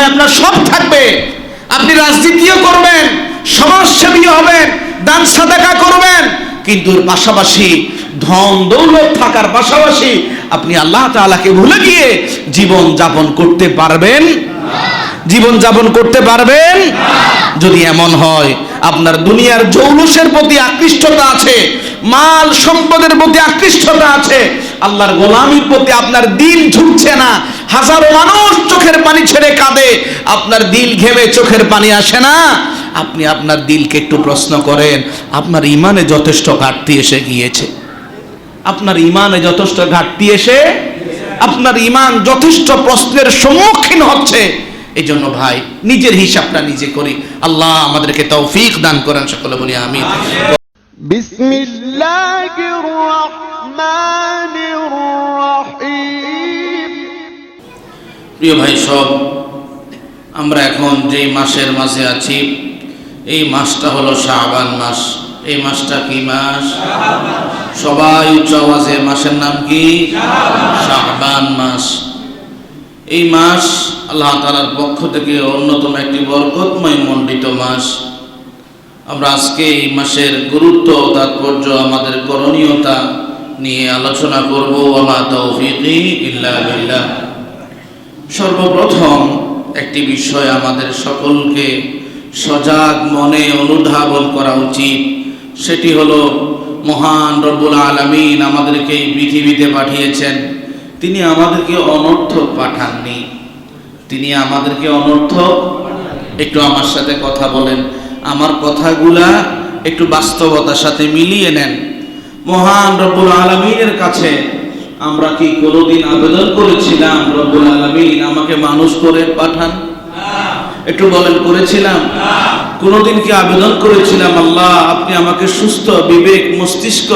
আপনার সব থাকবে, আপনি রাজনীতিও করবেন, সমাজসেবীও হবেন, দান সাদাকা করবেন, কিন্তু পাশাপাশি ধন দৌলত থাকার পাশাপাশি আপনি আল্লাহ তাআলাকে ভুলে গিয়ে জীবন যাপন করতে পারবেন? জীবন যাপন করতে পারবেন? যদি এমন হয় আপনার দুনিয়ার জৌলুসের প্রতি আকৃষ্টতা আছে, মাল সম্পদের প্রতি আকৃষ্টতা আছে, আল্লাহর গোলামির প্রতি আপনার দিল ঝুঁকছে না, হাজারো মানুষ চোখের পানি ছেড়ে কাঁদে, আপনার দিল ঘেমে চোখের পানি আসে না, আপনি আপনার দিলকে একটু প্রশ্ন করেন, আপনার ইমানে যথেষ্ট ঘাটতি এসে গিয়েছে। আপনার ইমানে যথেষ্ট ঘাটতি এসে আপনার ইমান যথেষ্ট প্রশ্নের সম্মুখীন হচ্ছে। এই জন্য ভাই নিজের হিসাবটা নিজে করি। আল্লাহ আমাদেরকে তৌফিক দান করেন, সকলে বলি আমিন। বিসমিল্লাহির রহমানির রহিম। প্রিয় ভাই সব, আমরা এখন যে মাসের মাঝে আছি, এই মাসটা হলো শাবান মাস। এই মাসটা কি মাস? সবাই উচ্চ আওয়াজে মাসের নাম কি? শাবান মাস। এই মাস আল্লাহ তাআলার পক্ষ থেকে অন্যতম একটি বরকতময় মণ্ডিত মাস। আমরা আজকে এই মাসের গুরুত্ব, তাৎপর্য, আমাদের করণীয়তা নিয়ে আলোচনা করব। ওয়া মা তাওফীকি ইল্লা বিল্লাহ। সর্বপ্রথম একটি বিষয় আমাদের সকলকে সজাগ মনে অনুধাবন করা উচিত, সেটি হলো মহান রব্বুল আলামিন আমাদেরকে এই পৃথিবীতে পাঠিয়েছেন। তিনি আমাদেরকে অনর্থক পাঠাননি, তিনি আমাদেরকে অনর্থক। একটু আমার সাথে কথা বলেন, আমার কথাগুলা একটু বাস্তবতার সাথে মিলিয়ে নেন। মহান রব্বুল আলামিনের কাছে আমরা কি কোনোদিন আবেদন করেছিলাম, রব্বুল আলামিন আমাকে মানুষ করে পাঠান? একটু বলেন, করেছিলাম? কোনোদিন কি আবেদন করেছিলাম, আল্লাহ আপনি আমাকে সুস্থ বিবেক মস্তিষ্ক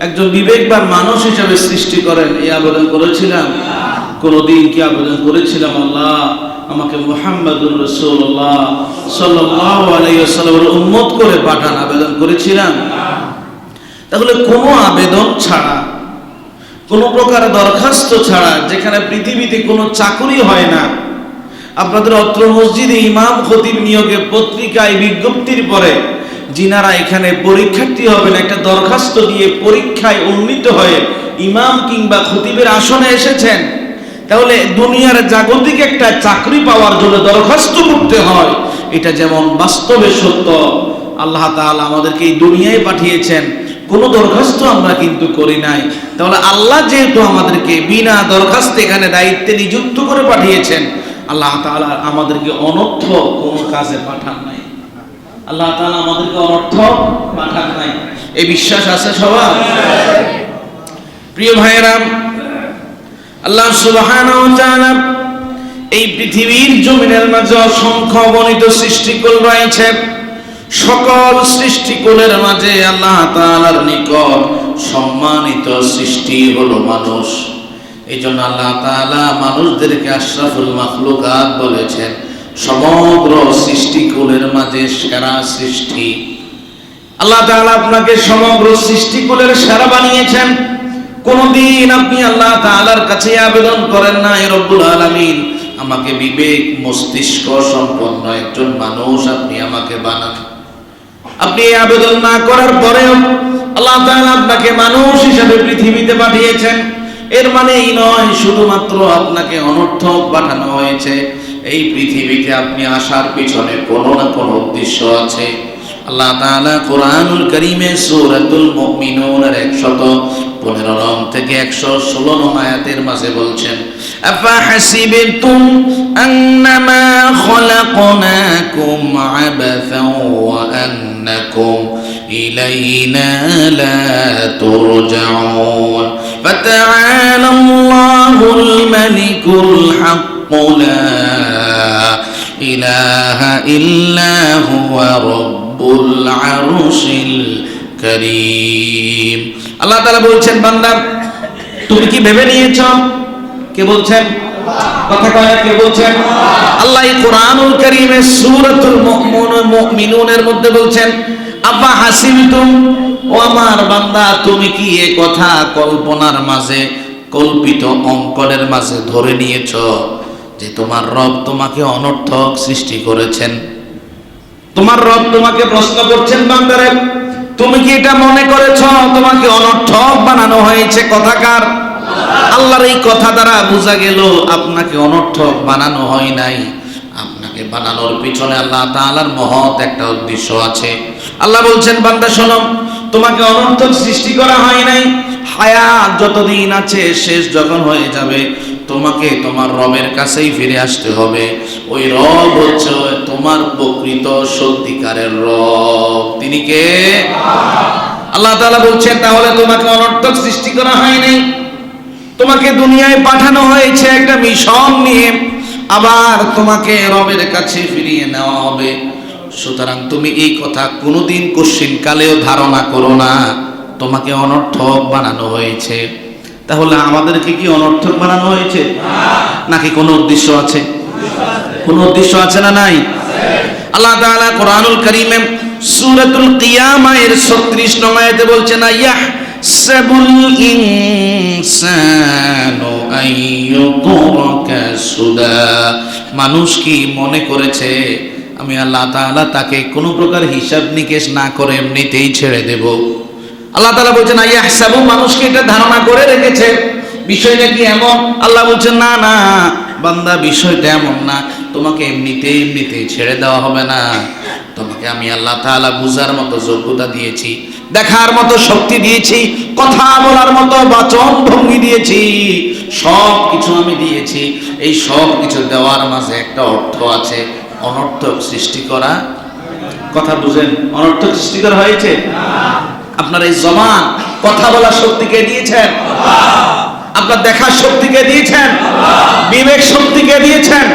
একজন বিবেকবান মানুষ হিসেবে সৃষ্টি করেন? এই আবেদন করেছিলাম? কোনোদিন কি আবেদন করেছিলাম, আল্লাহ আমাকে মুহাম্মাদুর রাসূলুল্লাহ সাল্লাল্লাহু আলাইহি ওয়াসাল্লামের উম্মত করে পাঠান? আবেদন করেছিলাম? তাহলে কোনো আবেদন ছাড়া, কোনো প্রকার দরখাস্ত ছাড়া, যেখানে পৃথিবীতে কোনো চাকরি হয় না, আপনাদের অত্র মসজিদে ইমাম খতিব নিয়োগে পত্রিকায় বিজ্ঞপ্তির পরে যিনারা এখানে পরীক্ষার্থী হবেন একটা দরখাস্ত দিয়ে পরীক্ষায় উন্নীত হয়ে ইমাম কিংবা খতিবের আসনে এসেছেন, তাহলে দুনিয়ার জাগতিক একটা চাকরি পাওয়ার জন্য দরখাস্ত করতে হয়। এটা যেমন বাস্তবে সত্য, আল্লাহ তাআলা আমাদেরকে এই দুনিয়ায় পাঠিয়েছেন, কোনো দরখাস্ত আমরা কিন্তু করি নাই। তাহলে আল্লাহ যেহেতু আমাদেরকে বিনা দরখাস্তে এখানে দায়িত্বে নিযুক্ত করে পাঠিয়েছেন, আল্লাহ তাআলা আমাদেরকে অনর্থক কোনো কাজে পাঠান নাই। আল্লাহ তাআলা আমাদেরকে অনর্থক পাঠান নাই, এই বিশ্বাস আছে সবার? প্রিয় ভাইয়েরা, আল্লাহ সুবহানাহু ওয়া তাআলা এই পৃথিবীর জমিনের মাঝে অসংখ্য অগণিত সৃষ্টিকুল রয়েছে। সকল সৃষ্টিকুলের মাঝে আল্লাহ তাআলার নিকট সম্মানিত সৃষ্টি হলো মানুষ। এই জন্য আল্লাহ তাআলা মানুষদেরকে আশরাফুল মাখলুকাত বলেছেন, সমগ্র সৃষ্টিকুলের মাঝে সেরা সৃষ্টি। আল্লাহ তাআলা আপনাকে সমগ্র সৃষ্টিকুলের সেরা বানিয়েছেন। কোনদিন আপনি আল্লাহ তাআলার কাছে আবেদন করেন না, হে রব্বুল আলামিন আমাকে বিবেক মস্তিষ্ক সম্পন্ন একজন মানুষ আপনি আমাকে বানান। আপনি এই আবেদন না করার পরেও আল্লাহ তাআলা আপনাকে মানুষ হিসেবে পৃথিবীতে পাঠিয়েছেন। এর মানে এই নয় শুধুমাত্র আপনাকে অনর্থক পাঠানো হয়েছে, এই পৃথিবীতে আপনি আসার পিছনে কোনো না কোনো উদ্দেশ্য আছে। আল্লাহ তাআলা কোরআনুল কারীমে সূরাতুল মুমিনুনের 115 থেকে 116 আয়াতের মাঝে বলছেন, আফা হাসিবতুম আন্নামা খলাকনাকুম আবাসান ওয়া আন্নাকুম ইলাইনা লা তুরজাউন ফাতাআলা আল্লাহুল মালিকুল হক লা ইলাহা ইল্লা হুয়া রব্বুল আরশিল কারীম। আল্লাহ তাআলা বলছেন, বান্দা তুমি কি ভেবে নিয়েছো? কে বলছেন? কথা কয়, কে বলছেন? আল্লাহ এই কোরআনুল কারীমে সূরাতুল মুমিনুনের মধ্যে বলছেন, আফা হাসিবতুম, ও আমার বান্দা তুমি কি এই কথা কল্পনার মাঝে, কল্পিত অঙ্কনের মাঝে ধরে নিয়েছো যে তোমার রব তোমাকে অনর্থক সৃষ্টি করেছেন। তোমার রব তোমাকে প্রশ্ন করছেন, বান্দারে তুমি কি এটা মনে করেছো তোমাকে অনর্থক বানানো হয়েছে? কথাকার আল্লাহর এই কথা দ্বারা বোঝা গেল আপনাকে অনর্থক বানানো হয় নাই। আপনাকে বানানোর পিছনে আল্লাহ তাআলার মহৎ একটা উদ্দেশ্য আছে। আল্লাহ বলছেন, বান্দা শোনো, তোমাকে অনর্থক সৃষ্টি করা হয় নাই। হায়াত যতদিন আছে, শেষ যখন হয়ে যাবে, তোমাকে তোমার রবের কাছেই ফিরে আসতে হবে। ওই রব হচ্ছে তোমার প্রকৃত সত্যিকারের রব। তিনি কে? আল্লাহ তাআলা বলছেন, তাহলে তোমাকে অনর্থক সৃষ্টি করা হয়নি। তোমাকে দুনিয়ায় পাঠানো হয়েছে একটা মিশন নিয়ে, আবার তোমাকে রবের কাছে ফিরিয়ে নেওয়া হবে। সুতরাং তুমি এই কথা কোনোদিন কোশ্চিনকালেও ধারণা করো না তোমাকে অনর্থক বানানো হয়েছে। তাহলে আমাদেরকে কি অনর্থক বানানো হয়েছে নাকি কোনো উদ্দেশ্য আছে? কোনো উদ্দেশ্য আছে না নাই? আল্লাহ তাআলা কোরআনুল কারীমে সূরাতুল কিয়ামা এর 36 নং আয়াতে বলছেন, ইয়াহসাবুল ইনসানু আইয়ুতরাকা সুদা। মানুষ কি মনে করেছে আমি আল্লাহ তাআলা তাকে কোনো প্রকার হিসাব নিকেশ না করে এমনিতেই ছেড়ে দেব? আল্লাহ তাআলা বলছেন, ইয়াহসাবু, মানুষকে এটা ধারণা করে রেখেছে বিষয়টা কি এমন? আল্লাহ বলছেন, না না বান্দা, বিষয়টা এমন না। তোমাকে এমনিতেই ছেড়ে দেওয়া হবে না। তোমাকে আমি আল্লাহ তাআলা বুঝার মতো যোগ্যতা দিয়েছি, দেখার মতো শক্তি দিয়েছি, কথা বলার মতো বাচন ভঙ্গি দিয়েছি, সব কিছু আমি দিয়েছি। এই সব কিছু দেওয়ার মাঝে একটা অর্থ আছে, অনর্থক সৃষ্টি করা। কথা বুঝেন? অনর্থক সৃষ্টি করা হয়েছে। আপনার এই জবান, কথা বলার শক্তি কে দিয়েছেন? আপনার দেখার শক্তি কে দিয়েছেন? বিবেক শক্তি কে দিয়েছেন?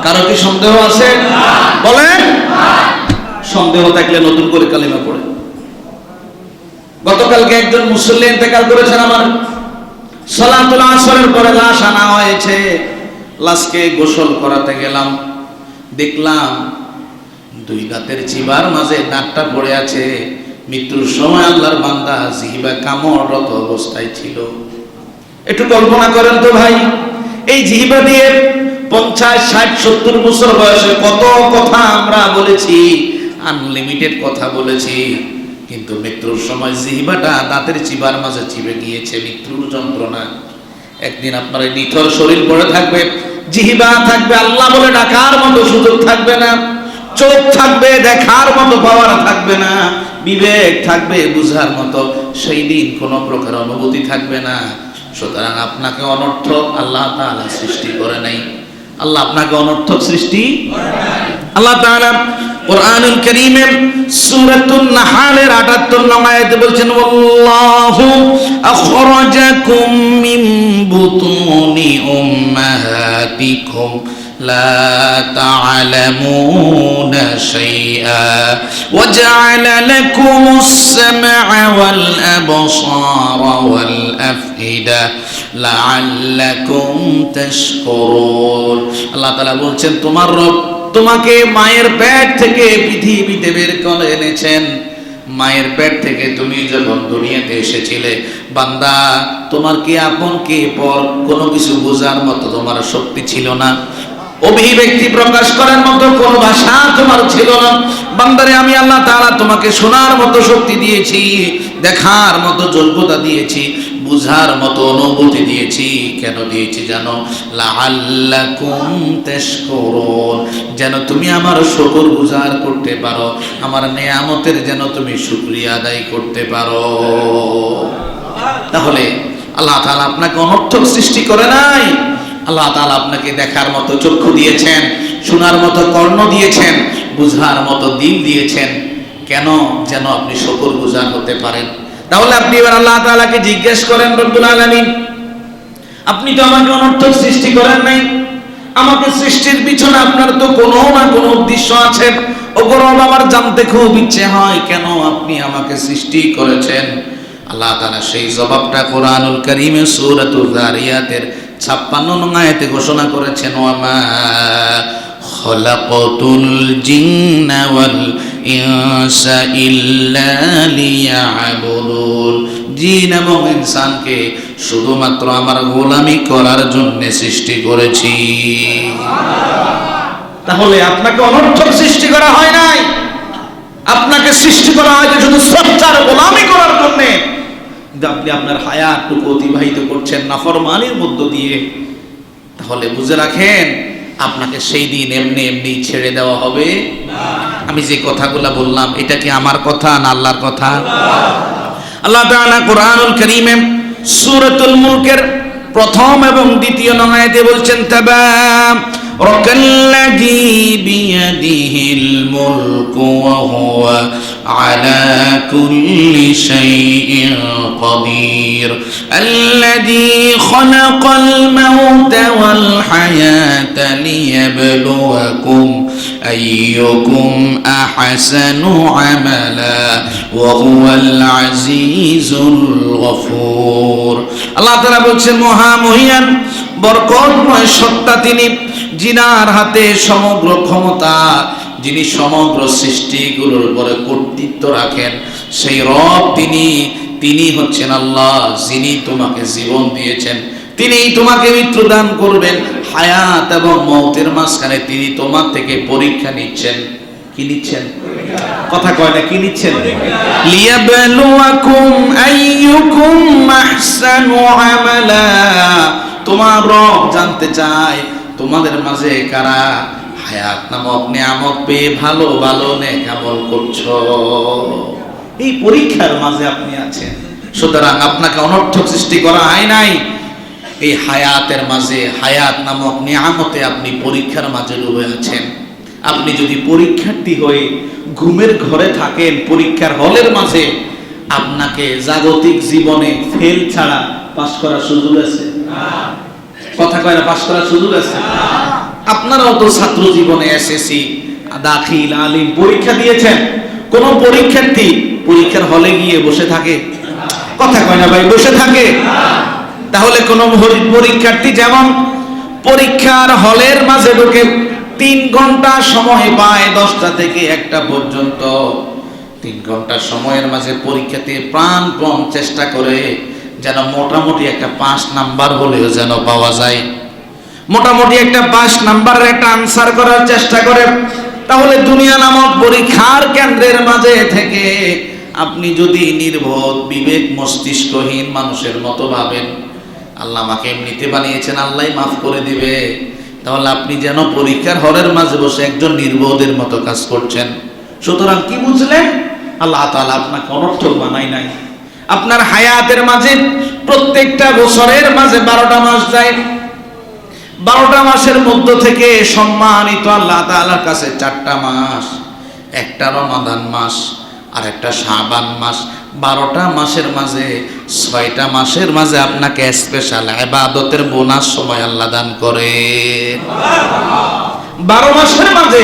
কারো কি সন্দেহ আছে? বলেন। সন্দেহ থাকলে নতুন করে কালিমা পড়ে। গতকালকে একজন মুসল্লি ইন্তেকাল করেছেন। আমার সালাতুল আসরের পরে লাশ আনা হয়েছে। লাশকে গোসল করাতে গেলাম, দেখলাম দুই দাঁতের চিবার মাঝে দাঁতটা পড়ে আছে। মৃত্যুর সময় আল্লাহর বান্দা জিহ্বা কামড়রত অবস্থায় ছিল। একটু কল্পনা করেন তো ভাই, এই জিহ্বা দিয়ে 50, 60, 70 বছর বয়সে কত কথা আমরা বলেছি, আনলিমিটেড কথা বলেছি, কিন্তু মৃত্যুর সময় জিহ্বাটা দাঁতের চিবার মাঝে চিবে গিয়েছে। মৃত্যুর যন্ত্রণা। একদিন আপনার এই নিথর শরীর পড়ে থাকবে, জিহ্বা থাকবে, আল্লাহ বলে ডাকার মতো সুযোগ থাকবে না, চোখ থাকবে, দেখার মতো পাওয়ার থাকবে না, বিবেক থাকবে, বুঝার মতো সেই দিন কোনো প্রকার অনুভূতি থাকবে না। সুতরাং আপনাকে অনর্থক আল্লাহ তাআলা সৃষ্টি করে নাই। আল্লাহ আপনাকে অনর্থক সৃষ্টি করে নাই। আল্লাহ তাআলা কোরআনুল কারীমে সূরাতুন নাহলের ৭৮ নং আয়াতে বলছেন, ওয়াল্লাহু আখরাজাকুম মিন বুতুনি উম্মাহাতিকুম লা তা'লামুনা শাইআ ওয়া জা'আলা লাকুমুস সাম'a ওয়াল আবসারা ওয়াল আফইদা লা'আল্লাকুম তাশকুরুন। আল্লাহ তাআলা বলছেন, তোমার রব তোমাকে মায়ের পেট থেকে পৃথিবীতে বের করে এনেছেন। মায়ের পেট থেকে তুমি যখন দুনিয়াতে এসেছিলে, বান্দা তোমার কে আপন কে পর কোনো কিছু বোঝার মতো তোমার শক্তি ছিল না। অভিব্যক্তি প্রকাশ করার মতো কোনো ভাষা তোমার ছিল না। বান্দারে আমি আল্লাহ তাআলা তোমাকে শোনার মতো শক্তি দিয়েছি, দেখার মতো যোগ্যতা দিয়েছি, বুঝার মতো অনুভূতি দিয়েছি। কেন দিয়েছি জানো? লাআল্লাকুম তাশকুরুন, যেন তুমি আমার শুকর গুজার করতে পারো, আমার নেয়ামতের যেন তুমি শুকরিয়া আদায় করতে পারো। তাহলে আল্লাহ তাআলা আপনাকে অনর্থক সৃষ্টি করে নাই। আল্লাহ তাআলা আপনাকে দেখার মতো চক্ষু দিয়েছেন, শোনার মতো কর্ণ দিয়েছেন, বুঝার মতো দিল দিয়েছেন। কেন? যেন আপনি শুকরগুজার হতে পারেন। তাহলে আপনি এবার আল্লাহ তাআলাকে জিজ্ঞেস করেন, রব্বুল আলামিন, আপনি তো আমাকে অনর্থক সৃষ্টি করেন নাই, আমাকে সৃষ্টির পিছনে আপনার তো কোনো না কোনো উদ্দেশ্য আছে। ওগো রব, আমার জানতে খুব ইচ্ছে হয় কেন আপনি আমাকে সৃষ্টি করেছেন। আল্লাহ তাআলা সেই জবাবটা কোরআনুল কারীমে সূরাতুল যারিয়াতের 56 নং আয়াতে ঘোষণা করেছেন, ওয়ামা খলাকাতুল জিন্না ওয়াল ইনসা ইল্লা লিয়াবুদুন। জিন এবং ইনসানকে শুধুমাত্র আমার গোলামি করার জন্য সৃষ্টি করেছি। তাহলে আপনাকে অনর্থক সৃষ্টি করা হয় নাই, আপনাকে সৃষ্টি করা হয়েছে শুধু স্রষ্টার গোলামি করার জন্য। কিন্তু আপনি আপনার হায়াতটুকু অতিবাহিত করছেন নাফরমানির মধ্য দিয়ে, তাহলে বুঝে রাখেন আপনাকে সেই দিন এমনি এমনি ছেড়ে দেওয়া হবে না। আমি যে কথাগুলো বললাম এটা কি আমার কথা না আল্লাহর কথা? আল্লাহ তাআলা কোরআনুল কারীমে সূরাতুল মুলকের প্রথম এবং দ্বিতীয় আয়াতে বলছেন, তাবারাকাল্লাযী বিয়াদিহিল মুলকু ওয়া হুয়া আলা কুল্লি শাইইন কাদির আল্লাযী খালাকাল মাউতা ওয়াল হায়াতা লিয়াবলুয়াকুম আইয়ুকুম আহসানু আমালা ওয়া হুয়াল আজিজুল গফুর। আল্লাহ তাআলা বলছেন, মহামহিয়ান বরকতময় সত্তা তিনি, যিনার হাতে সমগ্র ক্ষমতা, যিনি সমগ্র সৃষ্টিগুলোর উপরে কর্তৃত্ব রাখেন, সেই রব তিনি হচ্ছেন আল্লাহ, যিনি তোমাকে জীবন দিয়েছেন, তিনি তোমাকে মৃত্যু দান করবেন। হায়াত এবং মওতের মাঝখানে তিনি তোমার থেকে পরীক্ষা নিচ্ছেন। কি নিচ্ছেন? কথা কয় না, কি নিচ্ছেন? লিয়াবলুয়াকুম আইয়ুকুম আহসানু আমালা। তোমার রব জানতে চায় তোমাদের মাঝে কারা হায়াত নামক নিয়ামত পেয়ে ভালো ভালো নেক আমল করছো। এই পরীক্ষার মাঝে আপনি আছেন। সুতরাং আপনাকে অনর্থক সৃষ্টি করা হয় নাই। এই হায়াতের মাঝে, হায়াত নামক নিয়ামতে আপনি পরীক্ষার মাঝে ডুবে আছেন। আপনি যদি পরীক্ষার্থী হয়ে ঘুমের ঘরে থাকেন, পরীক্ষার হলের মাঝে, আপনাকে জাগতিক জীবনে ফেল ছাড়া পাস করার সুযোগ আছে? কথা কয় না, পাস করার সুযোগ আছে? আপনারাও তো ছাত্র জীবনে এসএসসি, দাখিল, আলিম পরীক্ষা দিয়েছেন। কোন পরীক্ষার্থী পরীক্ষার হলে গিয়ে বসে থাকে? কথা কয় না ভাই, বসে থাকে? তাহলে কোন পরীক্ষার্থী যেমন পরীক্ষার হলের মাঝে ঢুকে 3 ঘন্টা সময় পায়, 10টা থেকে 1টা পর্যন্ত 3 ঘন্টা সময়ের মাঝে পরীক্ষাতে প্রাণপণ চেষ্টা করে যেন মোটামুটি একটা 5 নাম্বার হলেও যেন পাওয়া যায়, মোটামুটি একটা 5 নাম্বারের একটা আনসার করার চেষ্টা করে। তাহলে দুনিয়া নামক পরীক্ষার কেন্দ্রের মাঝে থেকে আপনি যদি নির্বোধ, বিবেক মস্তিষ্কহীন মানুষের মতো ভাবেন আল্লাহ আমাকে এমনিতে বানিয়েছেন, আল্লাহই মাফ করে দিবে, তাহলে আপনি যেন পরীক্ষার হলের মাঝে বসে একজন নির্বোধের মতো কাজ করছেন। সুতরাং কি বুঝলেন? আল্লাহ তাআলা আপনাকে অনর্থক বানাই নাই। আপনার হায়াতের মাঝে প্রত্যেকটা বছরের মাঝে 12টা মাস যায়। 12টা মাসের মধ্য থেকে সম্মানিত আল্লাহ তাআলার কাছে 4টা মাস, একটা রমাদান মাস আর একটা শাবান মাস। 12টা মাসের মাঝে 6টা মাসের মাঝে আপনাকে স্পেশাল ইবাদতের বোনাস সময় আল্লাহ দান করে। 12 মাসের মাঝে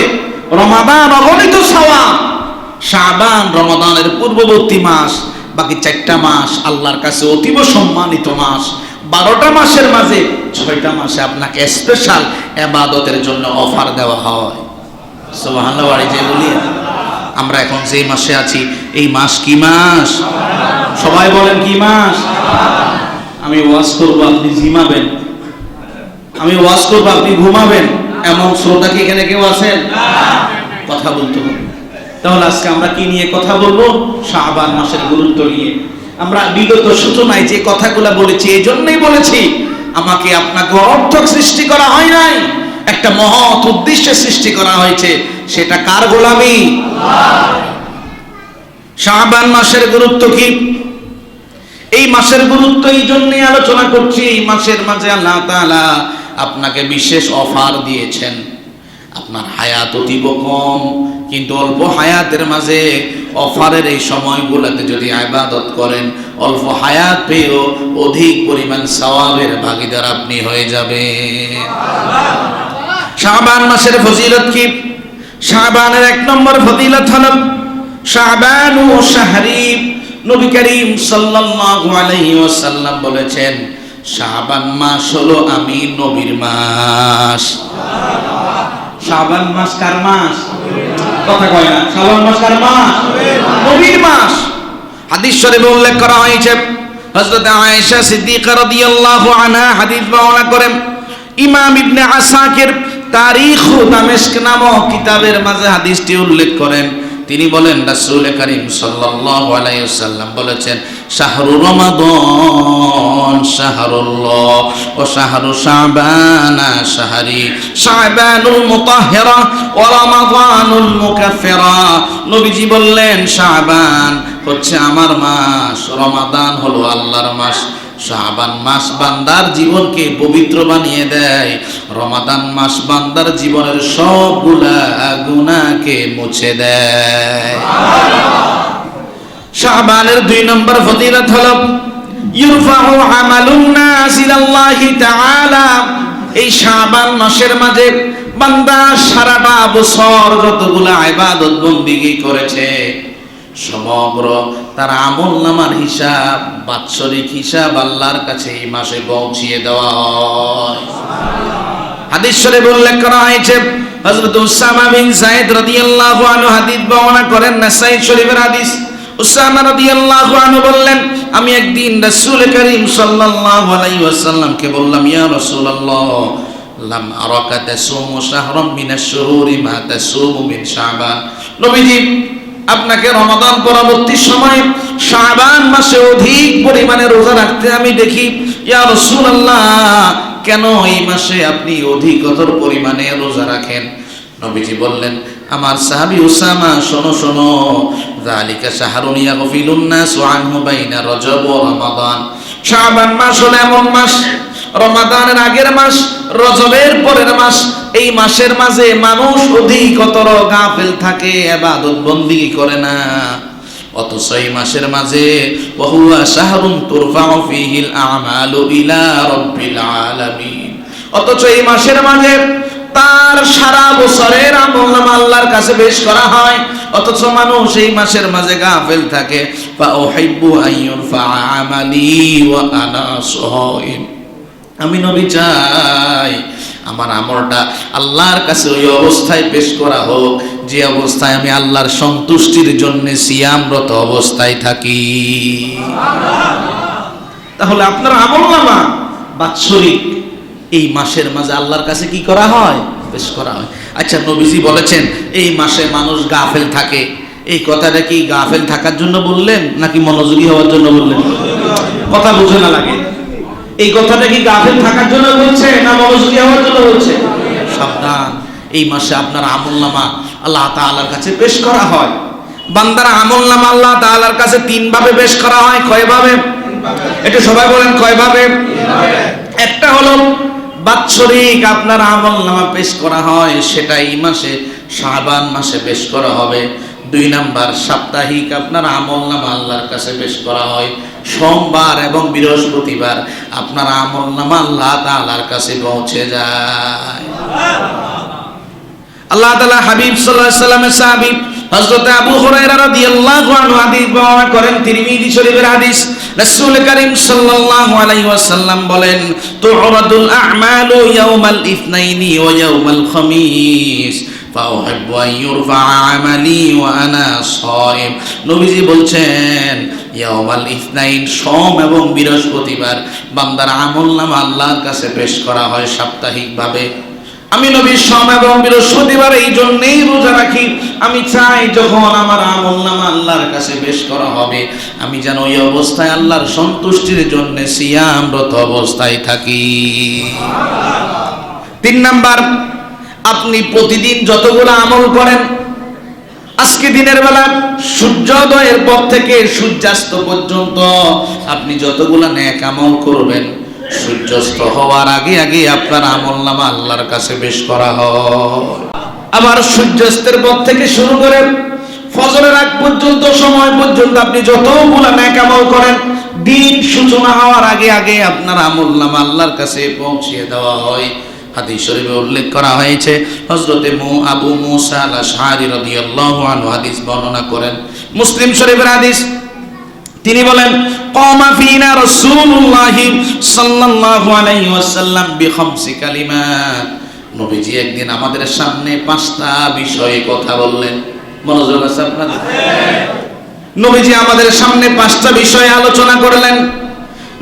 রমাদান অগণিত সওয়াব, শাবান রমাদানের পূর্ববর্তী মাস, বাকি 4টা মাস আল্লাহর কাছে অতীব সম্মানিত মাস। 12টা মাসের মাঝে 6টা মাসে আপনাকে স্পেশাল ইবাদতের জন্য অফার দেওয়া হয়। সুবহানাল্লাহ। বাড়ি যে বলি আমরা এখন যে মাসে আছি, এই মাস কি মাস? সবাই বলেন কি মাস? আমি ওয়াজ করবো, আপনি জিমাবেন, আমি ওয়াজ করবো, আপনি ঘুমাবেন, এমন শ্রোতা কি এখানে কেউ আছেন? কথা বলতে হবে। তাহলে আজকে আমরা কি নিয়ে কথা বলবো? শাবান মাসের গুরুত্ব নিয়ে। আমরা বিগত সূচনায় যে কথাগুলো বলেছি, এই জন্যই বলেছি আমাকে আপনাকে অনর্থক সৃষ্টি করা হয় নাই, একটা মহৎ উদ্দেশ্যে সৃষ্টি করা হয়েছে। সেটা কার গোলামি? শাবান মাসের গুরুত্ব কি? এই মাসের গুরুত্ব এই জন্যই আলোচনা করছি, এই মাসের মাঝে আল্লাহ তাআলা আপনাকে বিশেষ অফার দিয়েছেন। আপনার হায়াত অতীব কম, কিন্তু অল্প হায়াতের মাঝে অফারের এই সময়গুলোতে যদি ইবাদত করেন, অল্প হায়াত পেয়েও অধিক পরিমাণ সওয়াবের ভাগীদার আপনি হয়ে যাবেন। শাবান মাসের ফজিলত কি? শাবানের 1 নম্বর ফজিলত হলো শাবানু শাহরি। নবী করিম সাল্লাল্লাহু আলাইহি ওয়াসাল্লাম বলেছেন, শাবান মাস হলো আমি নবীর মাস। শাবান মাস কার মাস? কথা কয় না। শাবান মাস কার মাস? নবীর মাস। হাদিস শরীফে উল্লেখ করা হয়েছে, হযরত আয়েশা সিদ্দিকা রাদিয়াল্লাহু আনহা হাদিস বর্ণনা করেন। ইমাম ইবনে আসাকির তারিখ দামেস্ক নামক কিতাবের মাঝে হাদিসটি উল্লেখ করেন। তিনি বলেন রাসূল করিম সাল্লাল্লাহু আলাইহি ওয়াসাল্লাম বলেছেন, শাহরু রমাদান শাহরুল্লাহ ওয়া শাহরু শাবান শাহরি, শাবানুল মুতাহহিরা ওয়া রমাদানুল মুকাফফিরা। নবীজি বললেন শাবান হচ্ছে আমার মাস, রমাদান হলো আল্লাহর মাস। শাবান মাস বান্দার জীবনকে পবিত্র বানিয়ে দেয়, রমাদান মাস বান্দার জীবনের সবগুলা গুনাহকে মুছে দেয়। শাবানের 2 নম্বর ফজিলত হলো ইরফাউ আমালুন নাস ইলাল্লাহি তাআলা। এই শাবান মাসের মাঝে বান্দা সারাটা বছর যতগুলা ইবাদত বন্দেগী করেছে সমগ্র তার আমলনামার হিসাব, বাৎসরিক হিসাব আল্লাহর কাছে এই মাসে পৌঁছিয়ে দেওয়া হয়। হাদিস শরীফে উল্লেখ করা হয়েছে, হযরত উসামা বিন যায়েদ রাদিয়াল্লাহু আনহু হাদিস বর্ণনা করেন, নাসাই শরীফের হাদিস। উসামা রাদিয়াল্লাহু আনহু বললেন, আমি একদিন রাসূল করিম সাল্লাল্লাহু আলাইহি ওয়াসাল্লামকে বললাম, ইয়া রাসূলুল্লাহ, লাম আরাকা তাসুমু শাহরাম মিনাশ শুহুরি মা তাসুমু মিন শাবান। নবীজি, আপনাকে রমাদান পরবর্তী সময়ে শাবান মাসে অধিক পরিমাণে রোজা রাখতে আমি দেখি। ইয়া রাসূলুল্লাহ, কেন এই মাসে আপনি অধিকতর পরিমাণে রোজা রাখেন? নবীজি বললেন, আমার সাহাবী উসামা, শোনো শোনো, যালিকা শাহরুন ইয়াগফিলুন নাসু আনহু বাইনা রজব ওয়া রমাদান। শাবান মাস হলো এমন মাস, রমাদানের আগের মাস, রজবের পরের মাস। এই মাসের মাঝে মানুষ অধিকতর গাফেল থাকে, ইবাদত বন্দেগী করে না। অথচ এই মাসের মাঝে ওয়াহুয়া শাহরুন তুরফাউ ফীহিল আমালু ইলা রাব্বিল আলামিন। অথচ এই মাসের মাঝে তার সারা বছরের আমলনামা আল্লাহর কাছে পেশ করা হয়। অথচ মানুষ এই মাসের মাঝে গাফেল থাকে। ফা উহিব্বু আইয়ুরফা আমালি ওয়া আনা সাইম। আমি নবী চাই আমার আমলটা আল্লাহর কাছে ওই অবস্থায় পেশ করা হোক যে অবস্থায় আমি আল্লাহর সন্তুষ্টির জন্য সিয়ামরত অবস্থায় থাকি। তাহলে আপনার আমলনামা বাৎসরিক এই মাসের মাঝে আল্লাহর কাছে কি করা হয়? পেশ করা হয়। আচ্ছা, নবীজি বলেছেন এই মাসে মানুষ গাফেল থাকে, এই কথাটা কি গাফেল থাকার জন্য বললেন নাকি মনোযোগী হওয়ার জন্য বললেন? কথা বুঝে না লাগে। এই কথাটা কি গাফেল থাকার জন্য বলছে না মনোযোগী হওয়ার জন্য বলছে? সাবধান, এই মাসে আপনার আমলনামা আল্লাহ তাআলার কাছে পেশ করা হয়। বান্দার আমলনামা আল্লাহ তাআলার কাছে 3 ভাবে পেশ করা হয়। কয় ভাবে? এটা সবাই বলেন, কয় ভাবে? একটা হলো বাৎসরিক আপনার আমলনামা পেশ করা হয়, সেটা এই মাসে শাবান মাসে পেশ করা হবে। 2 নাম্বার সাপ্তাহিক আপনার আমলনামা আল্লাহর কাছে পেশ করা হয়। সোমবার এবং বৃহস্পতিবার আপনার আমলনামা আল্লাহ তাআলার কাছে পৌঁছে যায়। আল্লাহ তাআলা হাবিব সাল্লাল্লাহু আলাইহি ওয়াসাল্লামের সাহাবী হযরত আবু হুরায়রা রাদিয়াল্লাহু আনহু হাদিস বর্ণনা করেন, তিরমিজি শরীফের হাদিস। রাসূল করিম সাল্লাল্লাহু আলাইহি ওয়াসাল্লাম বলেন, তু'রাদুল আ'মালু ইয়াওমাল ইথনাইনি ওয়া ইয়াওমাল খামিস ফাউহিব্বু আন ইউরফা আমালি ওয়া আনা সাইম। নবীজি বলছেন, ইয়াওমাল ইথনাইন সোম এবং বৃহস্পতিবার বান্দার আমলনামা আল্লাহর কাছে পেশ করা হয় সাপ্তাহিকভাবে। আমি নবী সোম এবং বৃহস্পতিবার এই জন্যই রোজা রাখি। আমি চাই যখন আমার আমলনামা আল্লাহর কাছে পেশ করা হবে আমি যেন ওই অবস্থায় আল্লাহর সন্তুষ্টির জন্য সিয়ামরত অবস্থায় থাকি। 3 নাম্বার, আপনি প্রতিদিন যতগুলো আমল করেন, আজকে দিনের বেলা সূর্যোদয়ের পর থেকে সূর্যাস্ত পর্যন্ত আপনি যতগুলো নেক আমল করবেন, সূর্যাস্ত হওয়ার আগে আগে আপনার আমলনামা আল্লাহর কাছে পেশ করা হয়। আবার সূর্যাস্তের পর থেকে শুরু করে ফজরের আগ পর্যন্ত সময় পর্যন্ত আপনি যতগুলো নেক আমল করেন, দিন সূচনা হওয়ার আগে আগে আপনার আমলনামা আল্লাহর কাছে পৌঁছিয়ে দেওয়া হয়। হাদিস শরীফে উল্লেখ করা হয়েছে, হযরতে আবু মুসা আল-আশআরী রাদিয়াল্লাহু আনহু হাদিস বর্ণনা করেন, মুসলিম শরীফের হাদিস। তিনি বলেন, ক্বামা ফিনা রাসূলুল্লাহ সাল্লাল্লাহু আলাইহি ওয়াসাল্লাম বিখামসি কালিমাত। নবীজি একদিন আমাদের সামনে 5টা বিষয়ে কথা বললেন। মনোযোগ আছে আপনাদের? নবীজি আমাদের সামনে 5টা বিষয়ে আলোচনা করলেন।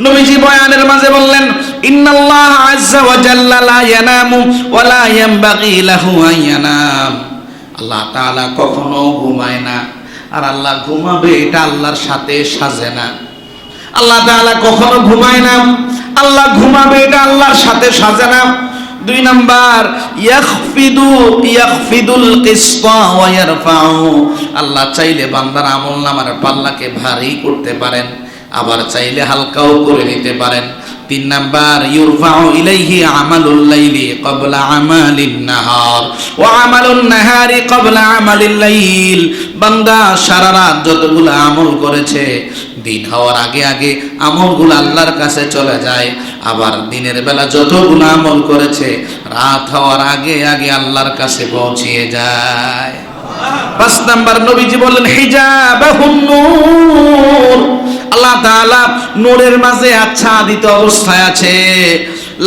নবীজি বয়ানের মাঝে বললেন, ইন্নাল্লাহ আযজা ওয়া জাল্লা লা ইয়ানামু ওয়া লা ইয়ানবাগি লাহু আন ইয়ানাম। আল্লাহ তাআলা কখনো ঘুমায় না, আর আল্লাহ ঘুমাবে এটা আল্লাহর সাথে সাজে না। আল্লাহ তাআলা কখনো ঘুমায় না, আল্লাহ ঘুমাবে এটা আল্লাহর সাথে সাজে না। 2 নাম্বার, ইয়াখফিদুল কিসতা ওয়া ইয়ারফাউ। আল্লাহ চাইলে বান্দার আমলনামার পাল্লাকে ভারী করতে পারেন, আবার চাইলে হালকাও করে নিতে পারেন। 3 নাম্বার, ইউরফাউ ইলাইহি আমালুল লাইলি ক্বাবলা আমালিন নাহার ওয়া আমালুন নাহারি ক্বাবলা আমালিল লাইল। বান্দা সারা রাত যতগুলো আমল করেছে, দিন হওয়ার আগে আগে আমলগুলো আল্লাহর কাছে চলে যায়। আবার দিনের বেলা যতগুলো আমল করেছে, রাত হওয়ার আগে আগে আল্লাহর কাছে পৌঁছিয়ে যায়। 5 নাম্বার, নবীজি বললেন, হিজাবাহুন নূর। আল্লাহ তাআলা নূরের মাঝে আচ্ছাদিত অবস্থায় আছে।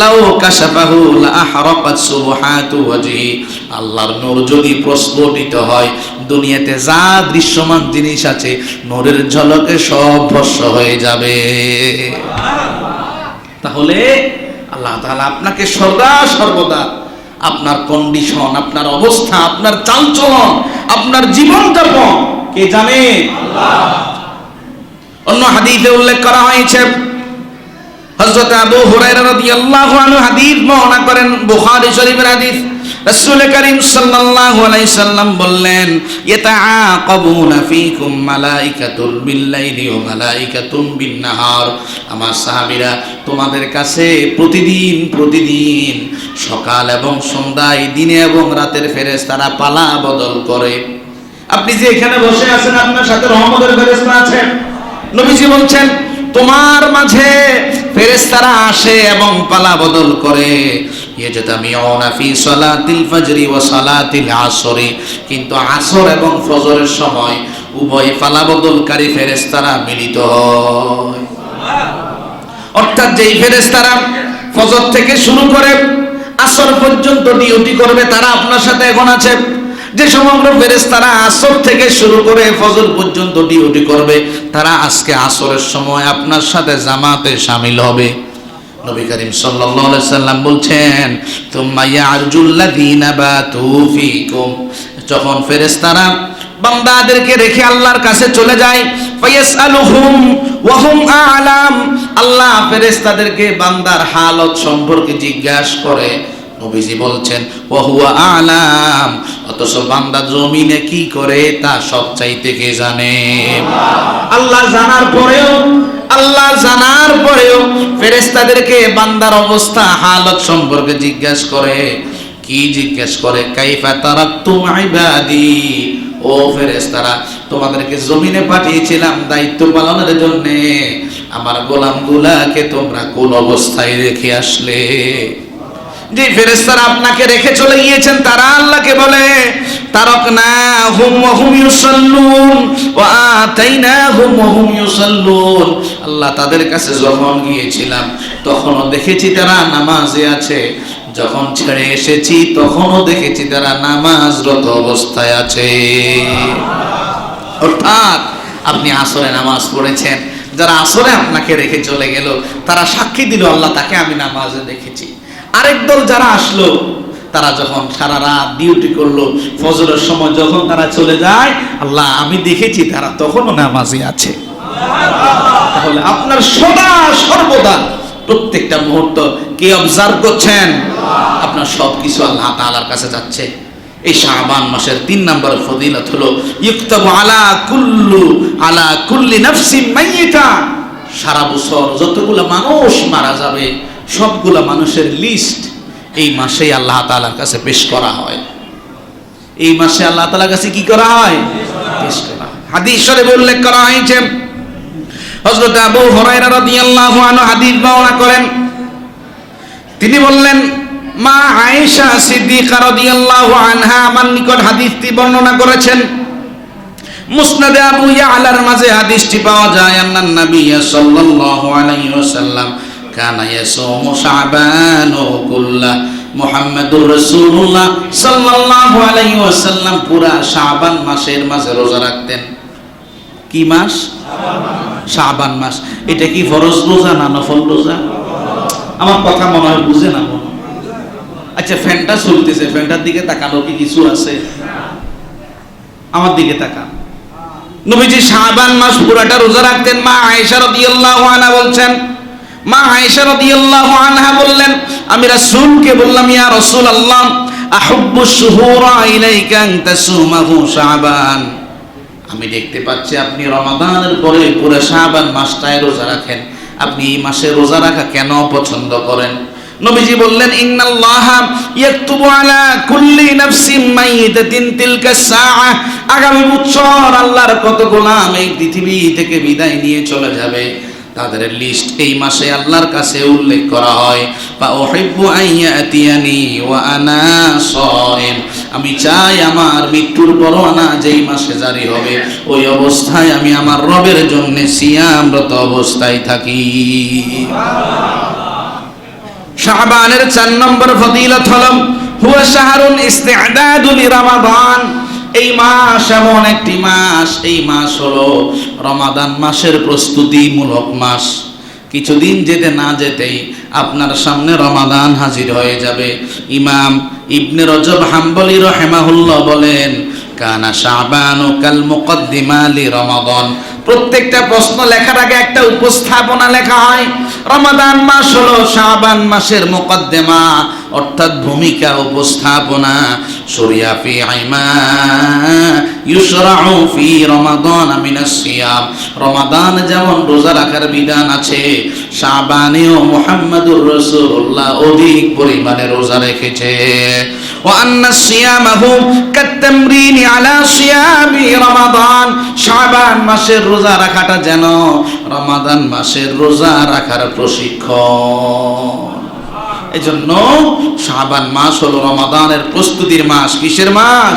লাউ কাশাফাহু লা আহরাকাত সুবহাতু ওয়াজহি। আল্লাহর নূর যদি প্রস্ফুটিত হয়, দুনিয়াতে যা দৃশ্যমান জিনিস আছে নূরের ঝলকে সব ভস্ম হয়ে যাবে। তাহলে আল্লাহ তাআলা আপনাকে সর্বদা আপনার কন্ডিশন, আপনার অবস্থা, আপনার চালচলন, আপনার জীবনযাপন কে জানে? আল্লাহ। অন্য হাদিসে উল্লেখ করা হয়েছে, হযরত আবু হুরায়রা রাদিয়াল্লাহু আনহু হাদিস বর্ণনা করেন, বুখারী শরীফের হাদিস। রাসূল করিম সাল্লাল্লাহু আলাইহি সাল্লাম বললেন, ইয়াতাআকাবুনা ফীকুম মালাইকাতুল বিল-লাইলি ওয়া মালাইকাতুন বিন-নাহার। আমার সাহাবীরা তোমাদের কাছে প্রতিদিন সকাল এবং সন্ধ্যায়, দিনে এবং রাতের ফেরেশতারা পালা বদল করে। আপনি যে এখানে বসে আছেন, আপনার সাথে রহমতের ফেরেশতা আছে। নবীজি বলছেন, তোমার মাঝে ফেরেশতারা আসে এবং পালা বদল করে। ইয়াজতামিউনা ফি সালাতিল ফজরি ওয়া সালাতিল আসরি। কিন্তু আসর এবং ফজরের সময় উভয় পালা বদলকারী ফেরেশতারা মিলিত হয়। অর্থাৎ যেই ফেরেশতারা ফজর থেকে শুরু করে আসর পর্যন্ত ডিউটি করবে, তারা আপনার সাথে এখন আছে। যে সমগ্র ফেরেশতারা আসর থেকে শুরু করে ফজর পর্যন্ত ডিউটি করবে, তারা আজকে আসরের সময় আপনার সাথে জামাতে শামিল হবে। নবী করিম সাল্লাল্লাহু আলাইহি সাল্লাম বলছেন, তুম্মা ইয়ারজুল্লাযীনা বাতু ফীকুম। যখন ফেরেশতারা বান্দাদেরকে রেখে আল্লাহর কাছে চলে যায়, ফায়াসআলুহুম ওয়া হুম আ'লাম। আল্লাহ ফেরেশতাদেরকে বান্দার হালত সম্পর্কে জিজ্ঞাসা করে। নবীজি বলছেন, ওয়া হুয়া আ'লাম। অথচ বান্দা জমিনে কি করে তা সব চাইতে কে জানে? আল্লাহ জানার পরেও ফেরেশতাদেরকে বান্দার অবস্থা হালত সম্পর্কে জিজ্ঞাসা করে। কি জিজ্ঞাসা করে? কাইফা তারাকতুম ইবাদি। ও ফেরেশতারা, তোমাদেরকে জমিনে পাঠিয়েছিলাম দায়িত্ব পালনের জন্য, আমার গোলামগুলাকে তোমরা কোন অবস্থায় রেখে আসলে? যে ফেরেশতারা আপনাকে রেখে চলে গিয়েছেন, তারা আল্লাহকে বলে, তারাকনাহুম ওয়া হুম ইউসাল্লুন ওয়া আতাইনাহুম ওয়া হুম ইউসাল্লুন। আল্লাহ তাদের কাছে যখন গিয়েছিলাম তখনও দেখেছি তারা নামাজে আছে, যখন ছেড়ে এসেছি তখনও দেখেছি তারা নামাজরত অবস্থায় আছে। অর্থাৎ আপনি আসরে নামাজ পড়েছেন, যারা আসরে আপনাকে রেখে চলে গেল তারা সাক্ষী দিল, আল্লাহ তাকে আমি নামাজে দেখেছি। আরেক দল যারা আসলো, তারা যখন সারা রাত ডিউটি করলো, ফজরের সময় যখন তারা চলে যায়, আল্লাহ আমি দেখেছি তারা তখনও নামাজে আছে। তাহলে আপনার সর্বদা প্রত্যেকটা মুহূর্ত কে অবজার্ভ করছেন? আপনার সবকিছু আল্লাহ তাআলার কাছে যাচ্ছে। এই শাবান মাসের 3 নম্বর ফজিলত হলো, ইউকতাবু আলা কুল্লি নাফসিন মাইয়িতা। সারা বছর যতগুলো মানুষ মারা যাবে, সবগুলা মানুষের লিস্ট এই মাসেই আল্লাহ তাআলার কাছে পেশ করা হয়। এই মাসে আল্লাহ তাআলার কাছে কি করা হয়? পেশ করা হয়। হাদিস শরীফে উল্লেখ করা হয়েছে, হযরত আবু হুরায়রা রাদিয়াল্লাহু আনহু হাদিস বর্ণনা করেন। তিনি বললেন, মা আয়েশা সিদ্দিকা রাদিয়াল্লাহু আনহা আমার নিকট হাদিসটি বর্ণনা করেছেন। মুসনাদে আবু ইয়ালার মাঝে হাদিসটি পাওয়া যায়, আন্নান নবী সাল্লাল্লাহু আলাইহি ওয়াসাল্লাম কানা ইয়াসুমু শাবান কুল্লা। মুহাম্মদুর রাসূলুল্লাহ সাল্লাল্লাহু আলাইহি ওয়াসাল্লাম পুরা শাবান মাসের মাঝে রোজা রাখতেন। কি মাস? শাবান মাস। শাবান মাস, এটা কি ফরজ রোজা না নফল রোজা? আমার কথা মনে হয় বুঝে না মনে। আচ্ছা, ফ্যানটা চলতেছে, ফ্যানটার দিকে তাকানো কি কিছু আছে? আমার দিকে তাকান। নবীজি শাবান মাস পুরাটা রোজা রাখতেন। মা আয়েশা রাদিয়াল্লাহু আনহা বলছেন, মা আয়েশা রাদিয়াল্লাহু আনহা বললেন, আমি রাসূলকে বললাম, ইয়া রাসূলুল্লাহ, আহুব্বু শুহুরা ইলাইকা আন তাসুমাহু শাবান। আমি দেখতে পাচ্ছি আপনি রমাদানের পরে পুরো শাবান মাসটায় রোজা রাখেন, আপনি এই মাসে রোজা রাখা কেন পছন্দ করেন? নবীজি বললেন, ইন্নাল্লাহা ইয়াকতুবু আলা কুল্লি নাফসিন মাইতাতিন তিলকা সাআ। আগামী বছর আল্লাহর কত গোলাম এই পৃথিবী থেকে বিদায় নিয়ে চলে যাবে, তাদের লিস্ট এই মাসে আল্লাহর কাছে উল্লেখ করা হয়। বা উহিব্বু আইয়াতিয়ানি ওয়া আনা সাইম। আমি চাই আমার মৃত্যুর পরোয়ানা যেই মাসে জারি হবে, ওই অবস্থায় আমি আমার রবের জন্য সিয়ামরত অবস্থায় থাকি। শাবানের 4 নম্বর ফজিলত হলো হুয়া শাহরুন ইস্তিআদাদু লিরমাদান। এই মাস এমন একটি মাস, এই মাস হলো রমাদান মাসের প্রস্তুতিমূলক মাস। কিছুদিন যেতে না যেতেই আপনার সামনে রমাদান হাজির হয়ে যাবে। ইমাম ইবনে রজব হাম্বলি রাহিমাহুল্লাহ বলেন, কানা শাবানু কাল মুকদ্দিমা লিরমাদান। প্রত্যেকটা প্রশ্ন লেখার আগে একটা উপস্থাপনা লেখা হয়। রমাদান মাস হলো শাবান মাসের মুকদ্দিমা, অর্থাৎ ভূমিকা, উপস্থাপনা। শরিয়া ফি আইমা ইউশরাউ ফি রমাদান মিনাস সিয়াম। রমাদান যেমন রোজা রাখার বিধান আছে, শাবানেও মুহাম্মদুর রাসূলুল্লাহ অধিক পরিমাণে রোজা রেখেছে। ওয়া আন্না সিয়ামাহু কাত-তামরিনি আলা সিয়ামি রমাদান। শাবান মাসের রোজা রাখাটা যেন রমাদান মাসের রোজা রাখার প্রশিক্ষণ। এজন্য শাবান মাস হলো রমাদানের প্রস্তুতির মাস। কিসের মাস?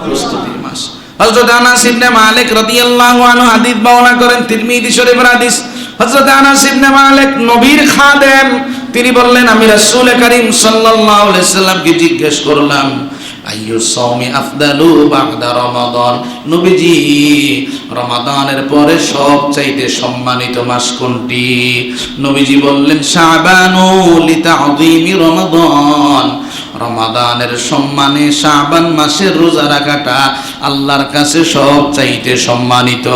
প্রস্তুতির মাস। হযরত আনাস ইবনে মালিক রাদিয়াল্লাহু আনহু হাদিস বর্ণনা করেন, তিরমিজি শরীফের হাদিস। হযরত আনাস ইবনে মালিক নবীর খাদেম, তিনি বললেন, আমি রাসূল করিম সাল্লাল্লাহু আলাইহি সাল্লামকে জিজ্ঞেস করলাম, আইয়ু সাওমি আফদালু বা'দা রমাদান। নবীজি, রমাদানের পরে সবচাইতে সম্মানিত মাস কোনটি? নবীজি বললেন, শাবানু লিতা'যীমি রমাদান। রমাদানের সম্মানে শাবান মাসের রোজা রাখাটা আল্লাহর কাছে সবচাইতে সম্মানিত।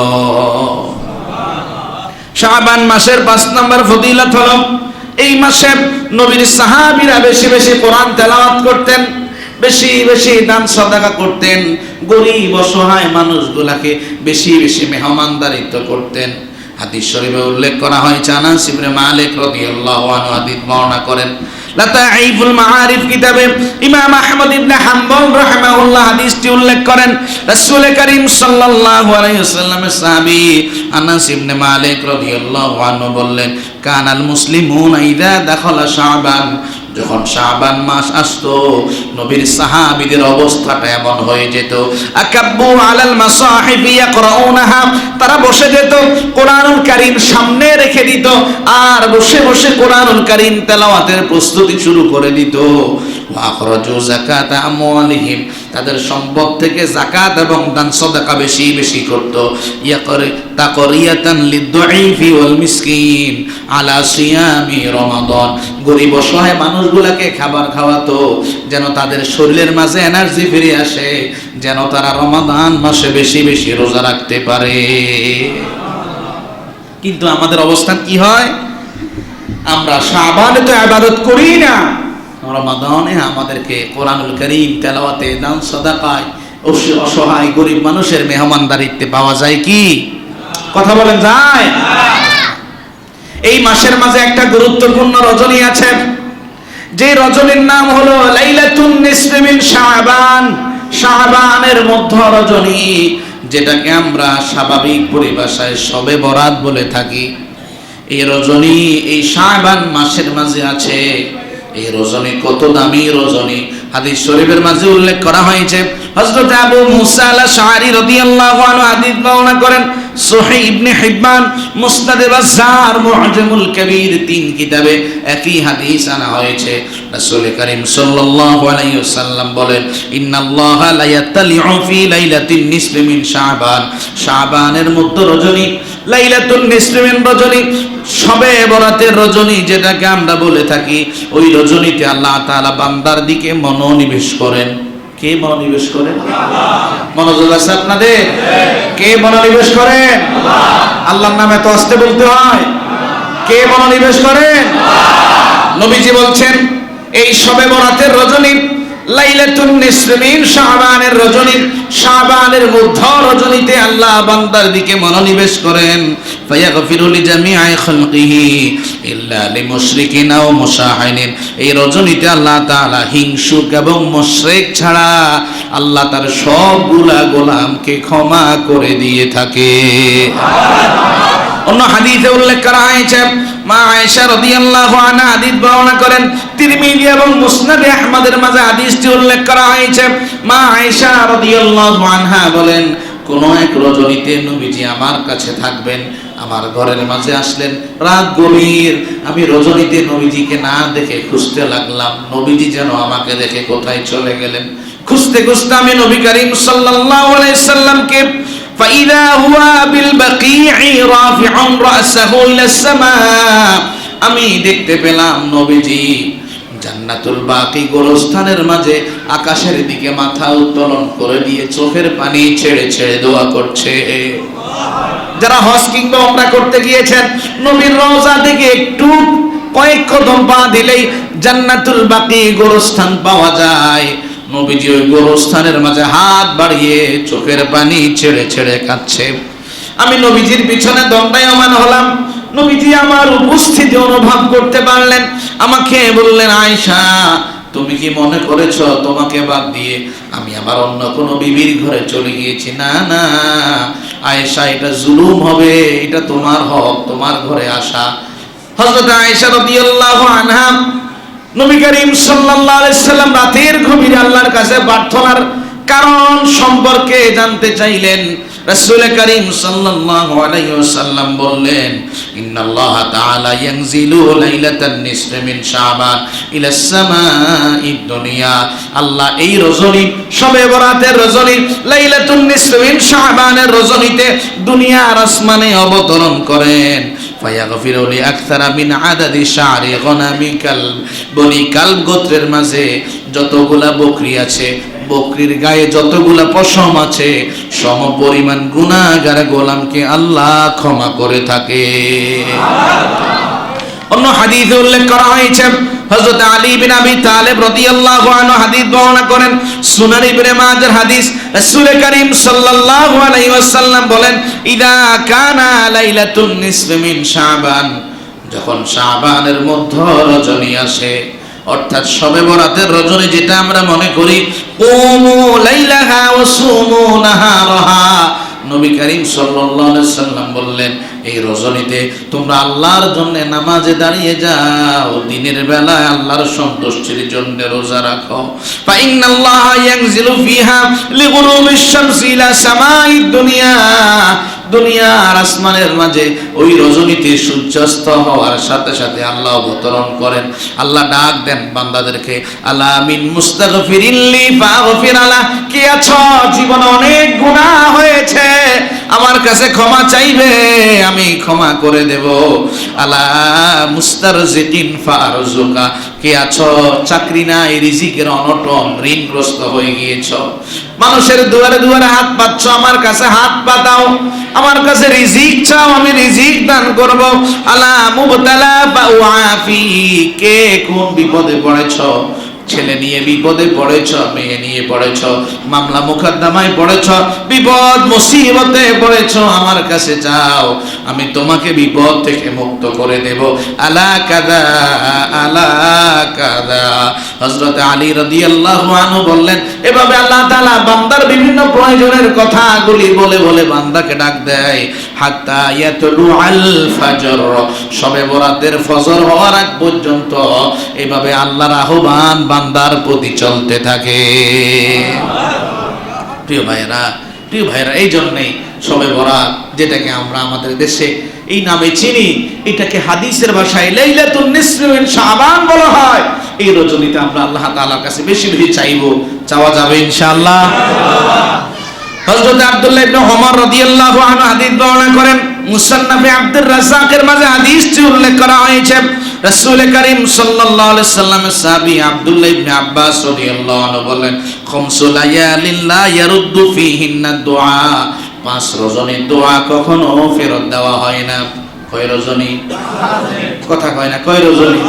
শাবান মাসের 5 নম্বর ফজিলত হলো, এই মাসে নবীর সাহাবীরা বেশি বেশি কোরআন তেলাওয়াত করতেন, বেশি বেশি দান সাদাকা করতেন, গরীব অসহায় মানুষগুলাকে বেশি বেশি মেহমানদারিত্ব করতেন। হাদিস শরীফে উল্লেখ করা হয়েছে, আনাস ইবনে মালিক রাদিয়াল্লাহু আনহু হাদিস বর্ণনা করেন। লাতাঈফুল মাআরিফ কিতাবে ইমাম আহমদ ইবনে হাম্বল রাহিমাহুল্লাহ হাদিসটি উল্লেখ করেন। রাসূল করিম সাল্লাল্লাহু আলাইহি ওয়াসাল্লামের সাহাবী আনাস ইবনে মালিক রাদিয়াল্লাহু আনহু বললেন, কানাল মুসলিমুনা ইযা দাখালা শাবান। যখন শাবান মাস আসতো, নবীর সাহাবীদের অবস্থাটা এমন হয়ে যেত, আকাব্বু আলাল মাসাহিফি ইয়াকরাউনাহা। তারা বসে যেত, কোরআনুল কারীম সামনে রেখে দিত, আর বসে বসে কোরআনুল কারীম তেলাওয়াতের প্রস্তুতি শুরু করে দিত। ওয়া আখরাজু যাকাতা আমওয়ালিহিম। তাদের সম্পদ থেকে যাকাত এবং দান সাদাকা বেশি বেশি করত। তাকরিয়াতান লিদ-দুঈফি ওয়াল মিসকিন আলা সিয়ামি রমাদান। গরীব অসহায় মানুষগুলোকে খাবার খাওয়াতো, যেন তাদের শরীরের মাঝে এনার্জি ফিরে আসে, যেন তারা রমাদান মাসে বেশি বেশি রোজা রাখতে পারে। কিন্তু আমাদের অবস্থান কি হয়? আমরা শাবানে তো ইবাদত করি না, রমাদানে আমাদেরকে কোরআনুল কারীম তেলাওয়াতে, দান সাদাকায়, অসহায় গরীব মানুষের মেহমানদারিত্বে পাওয়া যায় কি? কথা বলেন, যায়? এই মাসের মাঝে একটা গুরুত্বপূর্ণ রজনী আছে, যে রজনীর নাম হলো লাইলাতুন নিসফি মিন শাবান। শাবানের মধ্য রজনী, যেটাকে আমরা স্বাভাবিক পরিভাষায় শবে বরাত বলে থাকি। এই রজনী এই শাবান মাসের মাঝে আছে। এই রজনী কত দামি রজনী! হাদিস শরীফের মাঝে উল্লেখ করা হয়েছে, হযরত আবু মুসা আল-আশআরী রাদিয়াল্লাহু আনহু হাদিস বর্ণনা করেন। সহিহ ইবনে হিব্বান, মুসনাদে বাজ্জার, মুআজামুল কবীর, 3 কিতাবে একই হাদিস আনা হয়েছে। রাসূল করিম সাল্লাল্লাহু আলাইহি ওয়াসাল্লাম বলেন, ইন্নাল্লাহা লা ইয়াত্তালিউ ফি লাইলাতিন নিসফি মিন শাবান। শাবানের মধ্য রজনী লাইলাতুন নিসফি মিন রজনী, শবে বরাতের রজনী যেটাকে আমরা বলে থাকি, ওই রজনীতে আল্লাহ তাআলা বান্দার দিকে মনোনিবেশ করেন। কে মনোনিবেশ করেন? মনোযোগ আছে আপনাদের? কে মনোনিবেশ করেন? আল্লাহর নামে তো আস্তে বলতে হয়। কে মনোনিবেশ করেন? নবীজি বলছেন এই শবে বরাতের রজনী, লাইলাতুন নিসফি মিন শাবানের রজনী, শাবানের মধ্য রজনীতে আল্লাহ বান্দার দিকে মনোনিবেশ করেন। ফায়াগফিরু লিজামিআ খালকিহি ইল্লা লিমুশরিকিন আও মুশাহিনিন। এই রজনীতে আল্লাহ তাআলা হিংসুক এবং মুশরিক ছাড়া আল্লাহ তার সবগুলা গোলামকে ক্ষমা করে দিয়ে থাকে। অন্য হাদিসে উল্লেখ করা হয়েছে, মা আয়েশা রাদিয়াল্লাহু আনহা হাদিস বর্ণনা করেন, তিরমিজি এবং মুসনাদে আহমদের মাঝে হাদিসটি উল্লেখ করা হয়েছে। মা আয়েশা রাদিয়াল্লাহু আনহা বলেন, কোন এক রজনীতে নবীজি আমার কাছে থাকবেন, আমার ঘরের মাঝে আসলেন, রাত গভীর, আমি রজনীতে নবীজিকে না দেখে খুঁজতে লাগলাম, নবীজি যেন আমাকে দেখে কোথায় চলে গেলেন। খুঁজতে খুঁজতে আমি নবী করিম সাল্লাল্লাহু আলাইহি সাল্লামকে فإذا هو بالبقيع رافع رأسه إلى السماء, আমি দেখতে পেলাম নবীজি জান্নাতুল বাকি গোরস্থানের মাঝে আকাশের দিকে মাথা উত্তোলন করে দিয়ে চোখের পানি ছেড়ে ছেড়ে দোয়া করছে। যারা হজ কিংবা উমরা করতে গিয়েছেন, নবীর রওজা থেকে একটু কয়েক কদম পা দিলেই জান্নাতুল বাকি গোরস্থান পাওয়া যায়। নবীজি ওই গোরস্থানের মাঝে হাত বাড়িয়ে চোখের পানি ছেড়ে ছেড়ে কাঁদছে। আমি নবীজির পিছনে দণ্ডায়মান হলাম। নবীজি আমার উপস্থিতি অনুভব করতে পারলেন, আমাকে বললেন, আয়েশা তুমি কি মনে করেছো তোমাকে বাদ দিয়ে আমি আমার অন্য কোনো বিবির ঘরে চলে গিয়েছি? না না আয়েশা, এটা জুলুম হবে, এটা তোমার হক, তোমার ঘরে আসা। হযরত আয়েশা রাদিয়াল্লাহু আনহা নবী করিম সাল্লাল্লাহু আলাইহি সাল্লাম রাতের গভীরে আল্লাহর কাছে প্রার্থনার কারণ সম্পর্কে জানতে চাইলেন। রাসূল করিম সাল্লাল্লাহু আলাইহি ওয়াসাল্লাম বললেন, ইন্নাল্লাহা তাআলা ইয়ানজিলু লাইলাতান নিসফি মিন শাবান ইলাস সামাঈদ দুনিয়া। আল্লাহ এই রজনী, শবে বরাতের রজনী, লাইলাতুন নিসফি মিন শাবানের রজনীতে দুনিয়ার আসমানে অবতরণ করেন। ফায়াগফিরু লিআকসারা মিন আদাদি শা'রি গনামি কালব, বনি কালব গোত্রের মাঝে যতগুলা বকরি আছে, বকরির গায়ে যতগুলা পশম আছে, সম পরিমাণ গুনাহগার গোলামকে আল্লাহ ক্ষমা করে থাকে। অন্য হাদিসে উল্লেখ করা হয়েছে, হযরত আলী বিন আবি তালেব রাদিয়াল্লাহু আনহু হাদিস বর্ণনা করেন, সুনান ইবনে মাজার হাদিস, রাসূল করিম সাল্লাল্লাহু আলাইহি ওয়াসাল্লাম বলেন, ইদা কানা লাইলাতুন নিসফি মিন শাবান, যখন শাবানের মধ্য রজনী আসে, অর্থাৎ শবে বরাতের রজনী যেটা আমরা মনে করি, কুমু লাইলাহা ওয়া সুমু নাহারাহা, নবী করিম সাল্লাল্লাহু আলাইহি সাল্লাম বললেন, এই রজনীতে তোমরা আল্লাহর জন্য নামাজে দাঁড়িয়ে যাও, দিনের বেলায় আল্লাহর সন্তুষ্টির জন্য রোজা রাখো। ফা ইন্নাল্লাহা ইয়ানজিলু ফিহা লিগুরুবিশ শামসি ইলা সামাঈদ দুনিয়া, দুনিয়ার আসমানের মাঝে ওই রজনীতে সূর্যাস্ত হওয়ার সাথে সাথে আল্লাহ অবতরণ করেন। আল্লাহ ডাক দেন বান্দাদেরকে, আলা মিন মুস্তাগফিরিন লি ফাগফির আলা, কে আছো জীবনে অনেক গুনাহ হয়েছে, আমার কাছে ক্ষমা চাইবে, আমি ক্ষমা করে দেব। আলা মুস্তারজিকিন ফারজুকা, কে আছো চাকরি নাই, রিজিকের অনটন, ঋণগ্রস্ত হয়ে গিয়েছো, মানুষের দুয়ারে দুয়ারে হাত পাচ্ছ, আমার কাছে হাত পাতাও, আমার কাছে রিজিক চাও, আমি রিজিক দান করব। আলা মুবতালা ফাউআফি, কে কোন বিপদে পড়েছো, ছেলে নিয়ে বিপদে পড়েছ, মেয়ে নিয়ে পড়েছ, মামলা মোকদ্দমায় পড়েছ, বিপদ মুসিবতে পড়েছ, আমার কাছে যাও, আমি তোমাকে বিপদ থেকে মুক্ত করে দেব। আলা কাদা আলা কাদা। হযরত আলী রাদিয়াল্লাহু আনহু বললেন, এভাবে আল্লাহ তাআলা বান্দার বিভিন্ন প্রয়োজনের কথাগুলি বলে বলে বান্দাকে ডাক দেয়, হাত্তা ইয়াতলু আল ফাজর, শবে বরাতের ফজর হওয়ার আগ পর্যন্ত এভাবে আল্লাহর আহ্বান বান্দার প্রতি চলতে থাকে। প্রিয় ভাইরা, এই জন্যই শবে বরাত, যেটাকে আমরা আমাদের দেশে এই নামে চিনি, এটাকে হাদিসের ভাষায় লাইলাতুন নিসফি মিন শাবান বলা হয়। এই রজনীতে আমরা আল্লাহ তাআলার কাছে বেশি বেশি চাইবো, চাওয়া যাবে ইনশাআল্লাহ। হযরত আব্দুল্লাহ ইবনে ওমর রাদিয়াল্লাহু আনহু হাদিস বর্ণনা করেন, মুসান্নাফে আব্দুর রাজ্জাকের মাঝে হাদিসটি উল্লেখ করা হয়েছে। রাসূল করিম সাল্লাল্লাহু আলাইহি সাল্লামের সাহাবী আব্দুল্লাহ ইবনে আব্বাস রাদিয়াল্লাহু আনহু বলেন, খামসু লায়ালিন লা ইয়ারুদ্দু ফীহিন্না দুআ, 5 রজনীর দোয়া কখনো ফেরত দেওয়া হয় না। কয় রজনী? কথা কয় না, কয় রজনী?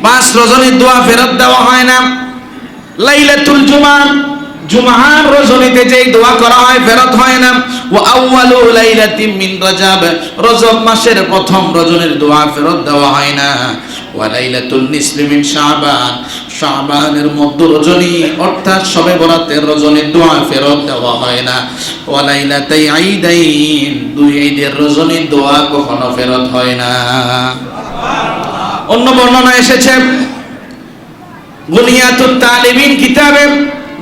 5 রজনীর দোয়া ফেরত দেওয়া হয় না। লাইলাতুল জুমআ, জুমআর রজনীতে যেই দোয়া করা হয় ফেরত হয় না। ওয়া আউয়ালু লাইলাতিন মিন রজব, রজব মাসের প্রথম রজনীর দোয়া ফেরত দেওয়া হয় না। ওয়া লাইলাতুন নিসফি মিন শাবান, শাবানের মধ্য রজনী অর্থাৎ শবে বরাতের রজনীর দোয়া ফেরত দেওয়া হয় না। ওয়া লাইলাতাই ঈদাইন, 2 ঈদের রজনীর দোয়া কখনো ফেরত হয় না। অন্য বর্ণনা এসেছে গুনিয়াতুত তালিবিন কিতাবে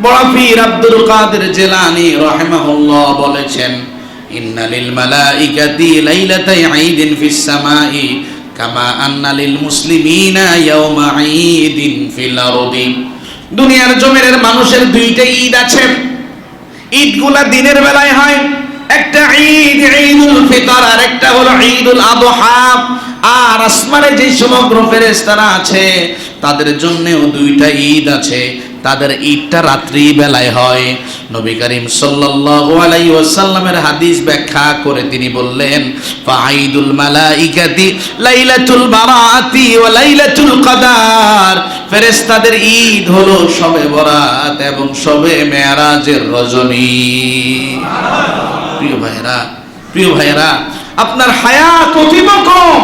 বড় পীর আব্দুল কাদের জিলানী রাহিমাহুল্লাহ বলেছেন, ইন্না লিল মালাইকাতি লাইলাতাই ঈদিন ফিস সামাই কামা আন্না লিল মুসলিমিনা ইয়াওমা ঈদিন ফিল আরদি। দুনিয়ার জমিনের মানুষের 2টা ঈদ আছে। ঈদগুলা দিনের বেলায় হয়, একটা ঈদ ঈদুল ফিতর আর একটা হলো ঈদুল আযহা। আর আসমানে যে সমগ্র ফেরেশতারা আছে তাদের জন্যও 2টা ঈদ আছে, তাদের ঈদটা রাত্রি বেলায় হয়। নবী করিম সাল্লাল্লাহু আলাইহি ওয়াসাল্লামের হাদিস ব্যাখ্যা করে তিনি বললেন, ফাঈদুল মালাইকাতি লাইলাতুল বারাআতি ওয়া লাইলাতুল কদর, ফেরেশতাদের ঈদ হলো শবে বরাত এবং শবে মেরাজের রজনী। প্রিয় ভাইরা, আপনার হায়াত অতীব কম,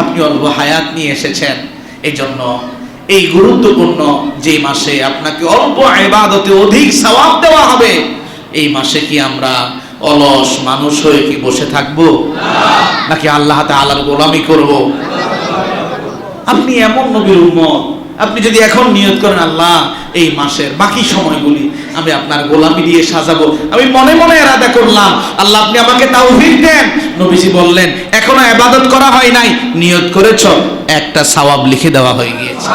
আপনি অল্প হায়াত নিয়ে এসেছেন। এজন্য এই গুরুত্বপূর্ণ যে মাসে আপনাকে অল্প ইবাদতে অধিক সওয়াব দেওয়া হবে, এই মাসে কি আমরা অলস মানুষ হয়ে কি বসে থাকবো? নাকি আল্লাহ তাআলার গোলামি করব? আপনি এমন নবীর উম্মত, আপনি যদি এখন নিয়ত করেন, আল্লাহ এই মাসের বাকি সময়গুলি আমি আপনার গোলামি দিয়ে সাজাবো, আমি মনে মনে ইরাদা করলাম, আল্লাহ আপনি আমাকে তাওফিক দেন। নবীজি বললেন, এখনো ইবাদত করা হয় নাই, নিয়ত করেছো, একটা সওয়াব লিখে দেওয়া হয়ে গিয়েছে।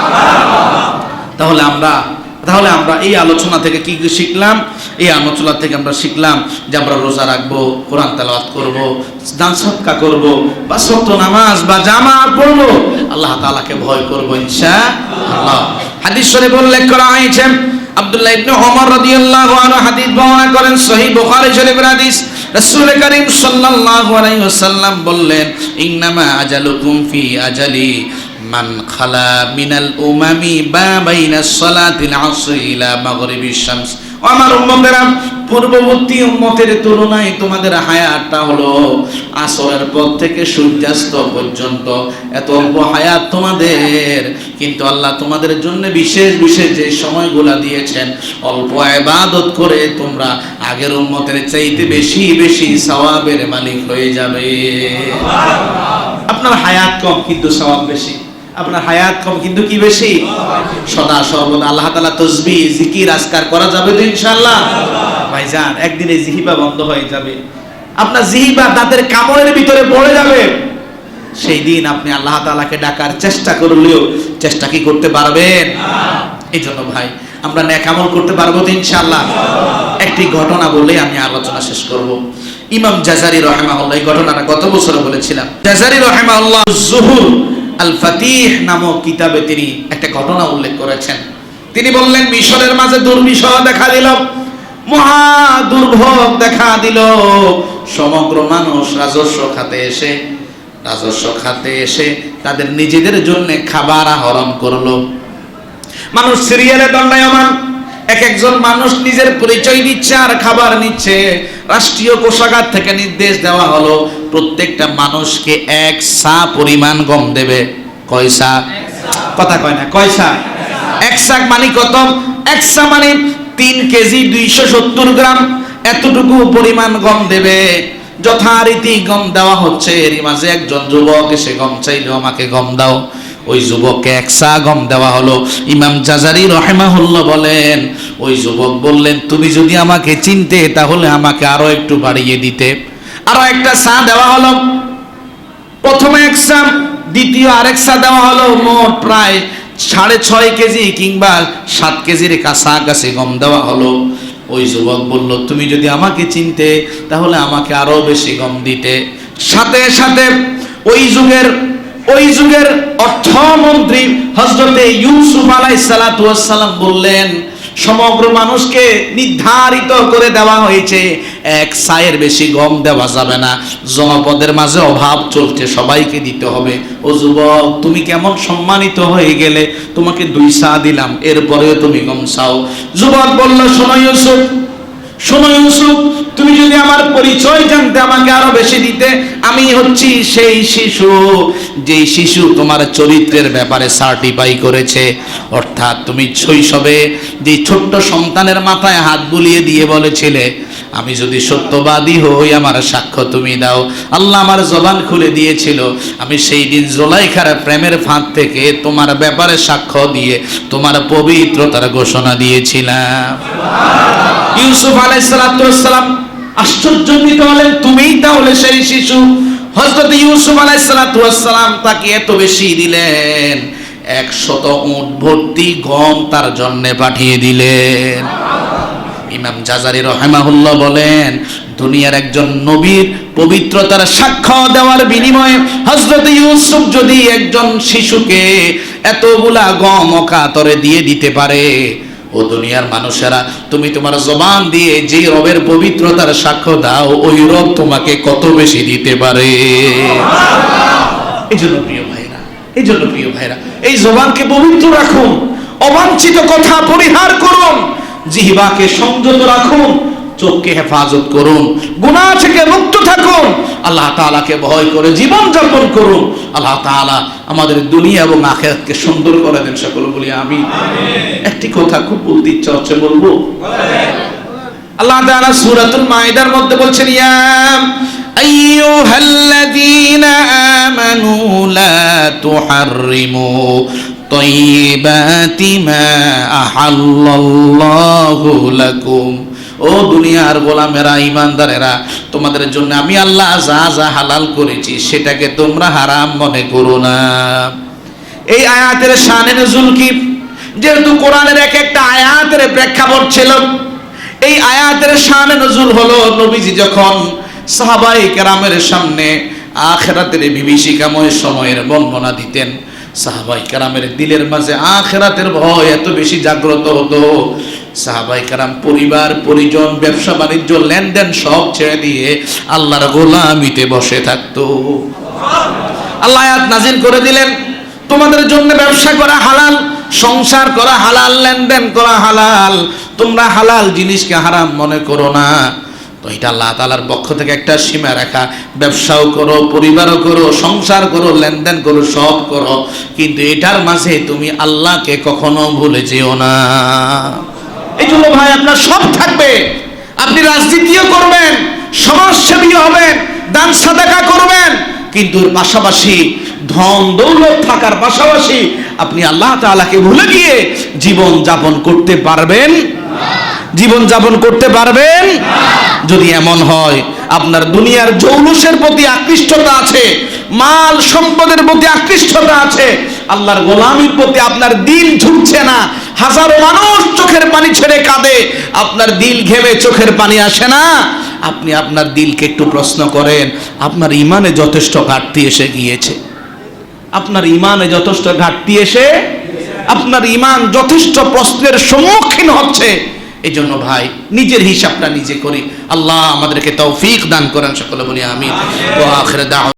তাহলে আমরা এই আলোচনা থেকে কি শিখলাম? এই আলোচনা থেকে আমরা শিখলাম যে আমরা রোজা রাখবো, কোরআন তেলাওয়াত করব, দান সদকা করব, 5 ওয়াক্ত নামাজ বা জামাত পড়ব, আল্লাহ তাআলাকে ভয় করব ইনশাআল্লাহ। হাদিস শরীফে উল্লেখ করা হয়েছে, আব্দুল্লাহ ইবনে ওমর রাদিয়াল্লাহু আনহু হাদিস বর্ণনা করেন, সহিহ বুখারী শরীফের হাদিস। রাসূল করিম সাল্লাল্লাহু আলাইহি ওয়াসাল্লাম বললেন, ইন্নামা আজালুকুম ফি আজালি মান খালা মিনাল উমামি বা বাইনাস সালাতিল আসর ইলা মাগরিবিশ শামস। আমার উম্মতেরা, পূর্ববর্তী উম্মতের তুলনায় তোমাদের হায়াতটা হলো আসরের পর থেকে সূর্যাস্ত পর্যন্ত, এত অল্প হায়াত তোমাদের, কিন্তু আল্লাহ তোমাদের জন্য বিশেষ বিশেষ যে সময়গুলো দিয়েছেন, অল্প ইবাদত করে তোমরা আগের উম্মতের চাইতে বেশি বেশি সওয়াবের মালিক হয়ে যাবে। আপনার হায়াত কম কিন্তু সওয়াব বেশি, আপনার হায়াত কম কিন্তু কি বেশি? সদা সর্বদা আল্লাহ তাআলা তাসবিহ জিকির আজকার করা যাবে তো ইনশাআল্লাহ? ভাইজান, একদিনে জিহ্বা বন্ধ হয়ে যাবে, আপনার জিহ্বা দাঁতের কামড়ের ভিতরে পড়ে যাবে, সেই দিন আপনি আল্লাহ তাআলাকে ডাকার চেষ্টা করলেও চেষ্টা কি করতে পারবেন? এই জন্য ভাই, আমরা নেক আমল করতে পারবো তো ইনশাআল্লাহ? একটি ঘটনা বলে আমি আলোচনা শেষ করব। ইমাম জাজারি রাহিমাহুল্লাহ, এই ঘটনাটা গত বছর বলেছিলাম। জাজারি রাহিমাহুল্লাহ যুহুর আল ফাতিহ নামক কিতাবে তিনি একটা ঘটনা উল্লেখ করেছেন। তিনি বললেন, মিশরের মাঝে দুর্বিষহ দেখা দিল, মহা দুর্ভোগ দেখা দিল। সমগ্র মানুষ রাজস্ব খাতে এসে তাদের নিজেদের জন্য খাবার আহরণ করলো। মানুষ সিরিয়ালে দণ্ডায়মান, এক একজন মানুষ নিজের পরিচয় দিচ্ছে আর খাবার নিচ্ছে। রাষ্ট্রীয় কোষাগার থেকে নির্দেশ দেওয়া হলো, প্রত্যেকটা মানুষকে 1 সা পরিমাণ গম দেবে। কয় সা? কথা কয় না, কয় সা? 1 সা মানে কত? 1 সা মানে 3 কেজি 270 গ্রাম, এতটুকু পরিমাণ গম দেবে। যথারীতি গম দেওয়া হচ্ছে। এরই মাঝে একজন যুবক এসে গম চাইলো, আমাকে গম দাও। ওই যুবককে 1 সা গম দেওয়া হলো। ইমাম জাজারি রাহিমাহুল্লাহ বলেন, ওই যুবক বললেন, তুমি যদি আমাকে চিনতে তাহলে আমাকে আরো একটু বাড়িয়ে দিতে। আরো 1টা সা দেওয়া হলো। প্রথমে 1 সা, দ্বিতীয় আরেক সা দেওয়া হলো। মোট প্রায় 6.5 কেজি কিংবা 7 কেজির কাছাকাছি গম দেওয়া হলো। ওই যুবক বলল, তুমি যদি আমাকে চিনতে তাহলে আমাকে আরো বেশি গম দিতে। সাথে সাথে ওই যুগের অর্থমন্ত্রী হযরতে ইউসুফ আলাইহিস সালাতু ওয়াস সালাম বললেন, সমগ্র মানুষকে নির্ধারিত করে দেওয়া হয়েছে, এক সায়ের বেশি গম দেওয়া যাবে না, জনপদের মাঝে অভাব চলছে, সবাইকে দিতে হবে। ও যুবক, তুমি কেমন সম্মানিত হয়ে গেলে, তোমাকে 2 সা দিলাম, এরপরেও তুমি গম চাও। যুবক বলল, শোনো ইউসুফ, তুমি যদি আমার পরিচয় জানতে আমাকে আরো বেশি দিতে। আমি হচ্ছি সেই শিশু, যেই শিশু তোমার চরিত্রের ব্যাপারে সার্টিফাই করেছে। অর্থাৎ তুমি শৈশবে যে ছোট্ট সন্তানের মাথায় হাত বুলিয়ে দিয়ে বলেছিলে, আমি যদি সত্যবাদী হই আমার সাক্ষ্য তুমি দাও। আল্লাহ আমার জবান খুলে দিয়েছিল, আমি সেই দিন জুলাইখার প্রেমের ফাঁদ থেকে তোমার ব্যাপারে সাক্ষ্য দিয়ে তোমার পবিত্রতার ঘোষণা দিয়েছিলাম। ইউসুফ আলাইহিস সালাম আশ্চর্যান্বিত হলেন, তুমিই তাহলে সেই শিশু। হযরত ইউসুফ আলাইহিস সালাম তাকে এত বেশি দিলেন, 100 উট ভর্তি গম তার জন্য পাঠিয়ে দিলেন। ইমাম জাজারি রাহিমাহুল্লাহ বলেন, দুনিয়ার একজন নবীর পবিত্রতার সাক্ষ্য দেওয়ার বিনিময়ে হযরত ইউসুফ যদি একজন শিশুকে এতগুলা গম অকাতরে দিয়ে দিতে পারে, ও দুনিয়ার মানুষেরা, তুমি তোমার জবান দিয়ে যে রবের পবিত্রতার সাক্ষ্য দাও, ওই রব তোমাকে কত বেশি দিতে পারে। এই জন্য প্রিয় ভাইরা, এই জবানকে পবিত্র রাখুন, অবাঞ্ছিত কথা পরিহার করুন, জিহ্বাকে সংযত রাখুন, চোখকে হেফাজত করুন, গুনাহ থেকে মুক্ত থাকুন, আল্লাহ তাআলাকে ভয় করে জীবন যাপন করুন। আল্লাহ তাআলা আমাদের দুনিয়া এবং আখিরাতকে সুন্দর করে দেন, সকলে বলি আমিন। একটি কথা খুব বলতে ইচ্ছা হচ্ছে, বলবো। আল্লাহ তাআলা সূরাতুল মাইদার মধ্যে বলছেন, ইয়া আইয়ুহাল্লাযীনা আমানু লা তুহাররিমু তাইয়্যিবাতি মা আহাল্লাল্লাহু লাকুম। ও দুনিয়ার গোলামেরা, ইমানদারেরা, তোমাদের জন্য আমি আল্লাহ যা যা হালাল করেছি সেটাকে তোমরা হারাম মনে করো না। এই আয়াতের শানে নুজুল কি? যেহেতু কোরআনের এক একটা আয়াতের প্রেক্ষাপট ছিল, এই আয়াতের শানে নুজুল হলো নবীজি যখন সাহাবায়ে কেরামের সামনে আখিরাতের বিভীষিকাময় সময়ের বর্ণনা দিতেন, সাহাবায়ে কেরামের দিলের মাঝে আখিরাতের ভয় এত বেশি জাগ্রত হতো, সাহাবায়ে কেরাম পরিবার পরিজন ব্যবসা বাণিজ্য লেনদেন সব ছেড়ে দিয়ে আল্লাহর গোলামিতে বসে থাকতো। আল্লাহ আয়াত নাজিল করে দিলেন, তোমাদের জন্য ব্যবসা করা হালাল, সংসার করা হালাল, লেনদেন করা হালাল, তোমরা হালাল জিনিসকে হারাম মনে করো না। তো এটা আল্লাহ তাআলার পক্ষ থেকে একটা সীমা রাখা, ব্যবসাও করো, পরিবারও করো, সংসার করো, লেনদেন করো, সব করো, কিন্তু এটার মাঝে তুমি আল্লাহকে কখনো ভুলে যেও না। এই জন্য ভাই, আপনার সব থাকবে, আপনি রাজনীতিও করবেন, সমাজসেবীও হবেন, দান সাদাকা করবেন, কিন্তু পাশাপাশি ধন দৌলত থাকার পাশাপাশি আপনি আল্লাহ তাআলাকে ভুলে গিয়ে জীবন যাপন করতে পারবেন? জীবন যাপন করতে পারবেন? যদি এমন হয় আপনার দুনিয়ার জৌলুসের প্রতি আকৃষ্টতা আছে, মাল সম্পদের প্রতি আকৃষ্টতা আছে, আল্লাহর গোলামির প্রতি আপনার দিল ঝুঁকছে না, হাজারো মানুষ চোখের পানি ছেড়ে কাঁদে, আপনার দিল ঘেমে চোখের পানি আসে না, আপনি আপনার দিলকে একটু প্রশ্ন করেন, আপনার ইমানে যথেষ্ট ঘাটতি এসে গিয়েছে, আপনার ইমানে যথেষ্ট ঘাটতি এসে আপনার ইমান যথেষ্ট প্রশ্নের সম্মুখীন হচ্ছে। এই জন্য ভাই, নিজের হিসাবটা নিজে করি। আল্লাহ আমাদেরকে তৌফিক দান করেন, সকলে বলি আমিন। ওয়া আখির দাওয়া।